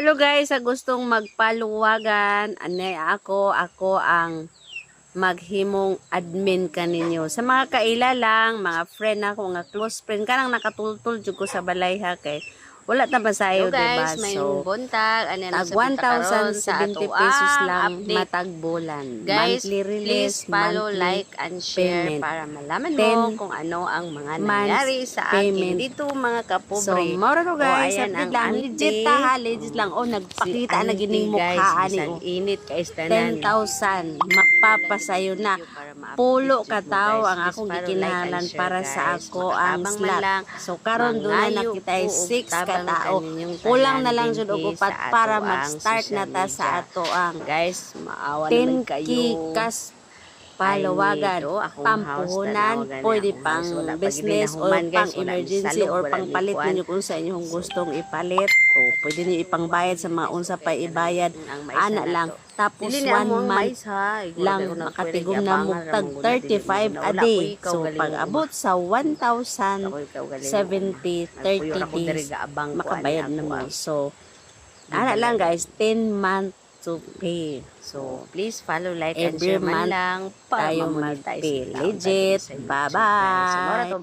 Hello guys, sa gustong magpaluwagan, ako ang maghimong admin kaninyo. Sa mga kaila lang, mga friend ako, mga close friend, kanang nakatultul jud ko sa balay ha kay wala ta masayo, Hello diba? guys, may So, buntag. Ano na tag sa kita karon sa 1,070 ato pesos ang lang update. matag bulan. Guys, Monthly please release, follow, monthly like, and share payment. para malaman 10 mo kung ano ang mga nangyari sa payment. akin dito mga So, kapobre. moro to guys, ayan update ang lang. auntie. Legit ta ha, legit lang. Oh, nagpakita na gining guys, mukha ani. bisag Oh. init ka istanan. 10,000 mapapasayo na. Pulo ka tao ang akong gikinahanglan para sa ako ang slot. So karon doon na nakita ay 6 ka tao. Kulang na lang jud og upat para mag-start na ta sa ato ang guys, maawa naman 10K kayo. kas palawagan, pampuhunan, pwede pang business o pang emergency or pang palit ninyo kung sa inyong gustong ipalit o pwede niyo ipangbayad sa mga unsa pa ibayad ana lang tapos 1 month lang makatigom na mo tag 35 a day. So pag abot sa 1,070 30 days makabayad na mo. So ana lang guys, 10 months to pay. So, please follow, like, and Every share man month lang para tayo ma-monetize mag-pay. nila ang Legit. dati sa YouTube, guys. Bye-bye. So, mora to